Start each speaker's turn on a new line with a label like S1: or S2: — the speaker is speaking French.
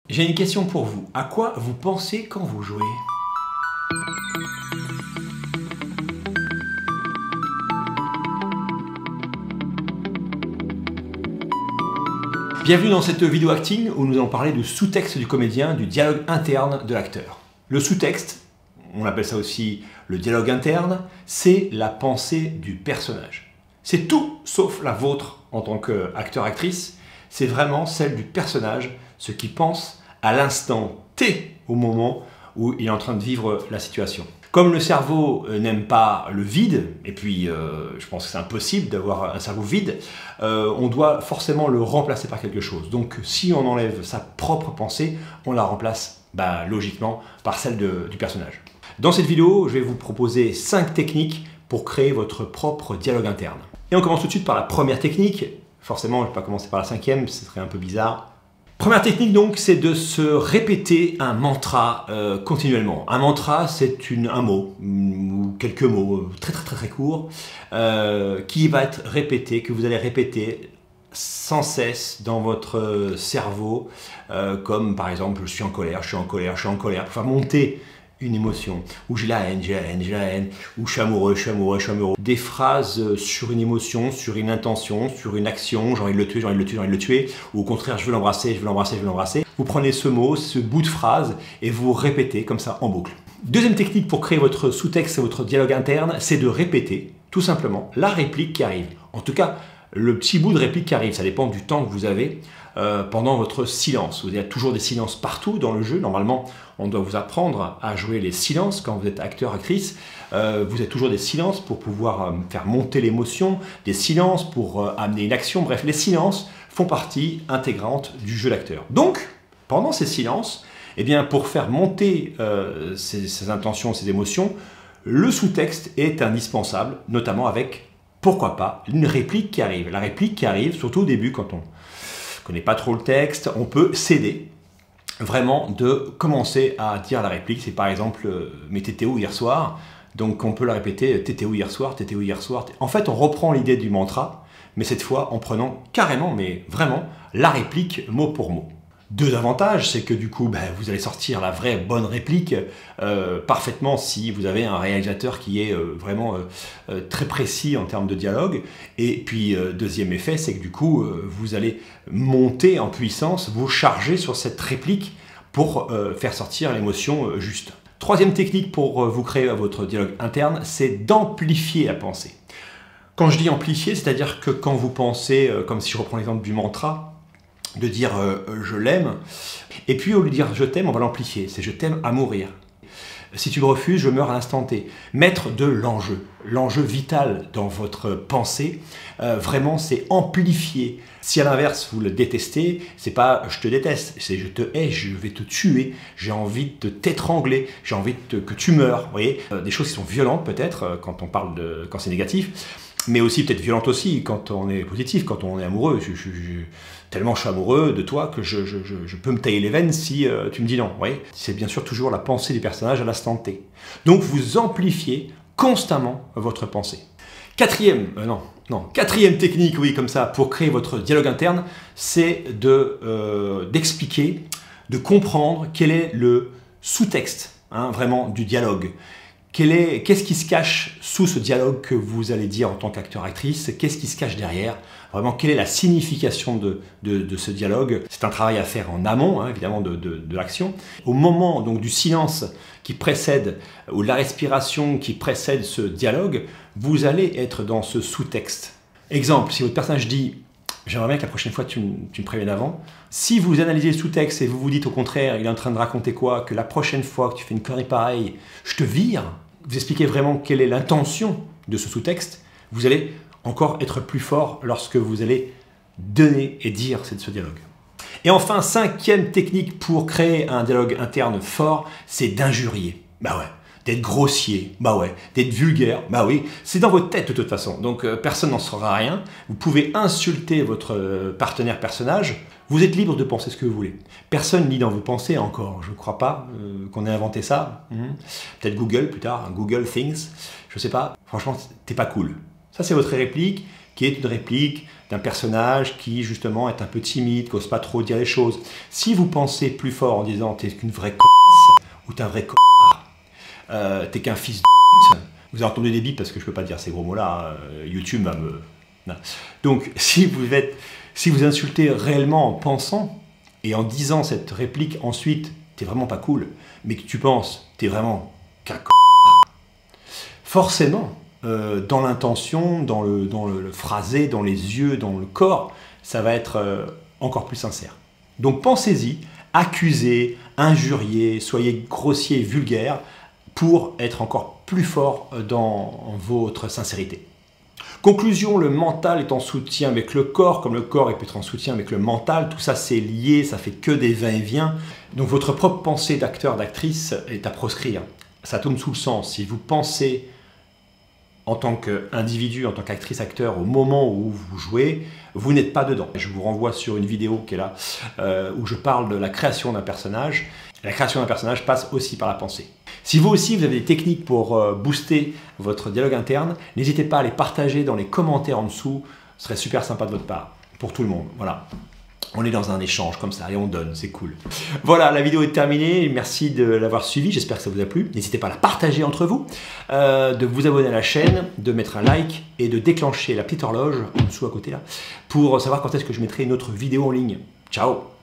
S1: J'ai une question pour vous. À quoi vous pensez quand vous jouez? Bienvenue dans cette vidéo acting où nous allons parler du sous-texte du comédien, du dialogue interne de l'acteur. Le sous-texte, on appelle ça aussi le dialogue interne, c'est la pensée du personnage. C'est tout sauf la vôtre en tant qu'acteur-actrice, c'est vraiment celle du personnage, ce qu'il pense à l'instant T au moment où il est en train de vivre la situation. Comme le cerveau n'aime pas le vide, et puis je pense que c'est impossible d'avoir un cerveau vide, on doit forcément le remplacer par quelque chose. Donc si on enlève sa propre pensée, on la remplace logiquement par celle du personnage. Dans cette vidéo, je vais vous proposer 5 techniques pour créer votre propre dialogue interne. Et on commence tout de suite par la première technique. Forcément, je ne vais pas commencer par la 5e, ce serait un peu bizarre. Première technique donc, c'est de se répéter un mantra continuellement. Un mantra, c'est un mot, ou quelques mots très courts, qui va être répété, que vous allez répéter sans cesse dans votre cerveau, comme par exemple je suis en colère, je suis en colère, je suis en colère, pour faire monter une émotion, ou j'ai la haine, j'ai la haine, j'ai la haine, ou je suis amoureux, je suis amoureux, je suis amoureux. Des phrases sur une émotion, sur une intention, sur une action, j'ai envie de le tuer, j'ai envie de le tuer, j'ai envie de le tuer, ou au contraire, je veux l'embrasser, je veux l'embrasser, je veux l'embrasser. Vous prenez ce mot, ce bout de phrase, et vous répétez comme ça en boucle. Deuxième technique pour créer votre sous-texte et votre dialogue interne, c'est de répéter, tout simplement, la réplique qui arrive. En tout cas, le petit bout de réplique qui arrive, ça dépend du temps que vous avez pendant votre silence. Vous avez toujours des silences partout dans le jeu. Normalement, on doit vous apprendre à jouer les silences quand vous êtes acteur, actrice. Vous avez toujours des silences pour pouvoir faire monter l'émotion, des silences pour amener une action. Bref, les silences font partie intégrante du jeu d'acteur. Donc, pendant ces silences, eh bien, pour faire monter ces intentions, ces émotions, le sous-texte est indispensable, notamment avec, pourquoi pas, une réplique qui arrive. La réplique qui arrive, surtout au début, quand on connaît pas trop le texte, on peut s'aider vraiment de commencer à dire la réplique. C'est par exemple mais t'étais où hier soir? Donc on peut la répéter, t'étais où hier soir, t'étais où hier soir. En fait, on reprend l'idée du mantra, mais cette fois en prenant carrément, mais vraiment, la réplique mot pour mot. Deux avantages, c'est que du coup, vous allez sortir la vraie bonne réplique parfaitement si vous avez un réalisateur qui est vraiment très précis en termes de dialogue. Et puis, deuxième effet, c'est que du coup, vous allez monter en puissance, vous charger sur cette réplique pour faire sortir l'émotion juste. Troisième technique pour vous créer votre dialogue interne, c'est d'amplifier la pensée. Quand je dis amplifier, c'est-à-dire que quand vous pensez, comme si je reprends l'exemple du mantra, de dire je l'aime, et puis au lieu de dire je t'aime, on va l'amplifier, c'est je t'aime à mourir. Si tu me refuses, je meurs à l'instant T. Mettre de l'enjeu vital dans votre pensée, vraiment c'est amplifier. Si à l'inverse vous le détestez, c'est pas je te déteste, c'est je te hais, je vais te tuer, j'ai envie de t'étrangler, j'ai envie que tu meurs. Vous voyez, des choses qui sont violentes peut-être quand on parle quand c'est négatif, mais aussi peut-être violente aussi quand on est positif, quand on est amoureux. Tellement je suis amoureux de toi que je peux me tailler les veines si tu me dis non. C'est bien sûr toujours la pensée du personnage à l'instant T. Donc vous amplifiez constamment votre pensée. Quatrième technique, oui, comme ça, pour créer votre dialogue interne, c'est d'expliquer, de comprendre quel est le sous-texte, vraiment, du dialogue. Qu'est-ce qui se cache sous ce dialogue que vous allez dire en tant qu'acteur-actrice? Qu'est-ce qui se cache derrière? Vraiment, quelle est la signification de ce dialogue? C'est un travail à faire en amont, évidemment, de l'action. Au moment donc du silence qui précède, ou de la respiration qui précède ce dialogue, vous allez être dans ce sous-texte. Exemple, si votre personnage dit « J'aimerais bien que la prochaine fois tu me préviennes avant », si vous analysez le sous-texte et vous vous dites au contraire, il est en train de raconter quoi? Que la prochaine fois que tu fais une connerie pareille, je te vire. Vous expliquez vraiment quelle est l'intention de ce sous-texte. Vous allez encore être plus fort lorsque vous allez donner et dire ce dialogue. Et enfin, cinquième technique pour créer un dialogue interne fort, c'est d'injurier. D'être grossier, d'être vulgaire, oui, c'est dans votre tête de toute façon, donc personne n'en saura rien. Vous pouvez insulter votre partenaire personnage, vous êtes libre de penser ce que vous voulez. Personne ne lit dans vos pensées encore, je ne crois pas qu'on ait inventé ça. Peut-être Google plus tard, Google Things, je ne sais pas, franchement, t'es pas cool. Ça c'est votre réplique, qui est une réplique d'un personnage qui justement est un peu timide, qui n'ose pas trop dire les choses. Si vous pensez plus fort en disant t'es qu'une vraie connasse ou t'es un vrai connard, t'es qu'un fils de pute, vous avez entendu des bips parce que je peux pas dire ces gros mots-là, YouTube va me... Non. Donc si vous insultez réellement en pensant et en disant cette réplique ensuite, t'es vraiment pas cool, mais que tu penses t'es vraiment qu'un connard, forcément, dans l'intention, dans le phrasé, dans les yeux, dans le corps, ça va être encore plus sincère. Donc pensez-y, accusez, injuriez, soyez grossier, vulgaire, pour être encore plus fort dans votre sincérité. Conclusion, le mental est en soutien avec le corps, comme le corps peut être en soutien avec le mental, tout ça c'est lié, ça fait que des va-et-vient. Donc votre propre pensée d'acteur, d'actrice est à proscrire. Ça tombe sous le sens. Si vous pensez en tant qu'individu, en tant qu'actrice, acteur, au moment où vous jouez, vous n'êtes pas dedans. Je vous renvoie sur une vidéo qui est là, où je parle de la création d'un personnage. La création d'un personnage passe aussi par la pensée. Si vous aussi, vous avez des techniques pour booster votre dialogue interne, n'hésitez pas à les partager dans les commentaires en dessous. Ce serait super sympa de votre part, pour tout le monde. Voilà. On est dans un échange comme ça et on donne, c'est cool. Voilà, la vidéo est terminée. Merci de l'avoir suivie. J'espère que ça vous a plu. N'hésitez pas à la partager entre vous, de vous abonner à la chaîne, de mettre un like et de déclencher la petite horloge en dessous à côté là pour savoir quand est-ce que je mettrai une autre vidéo en ligne. Ciao!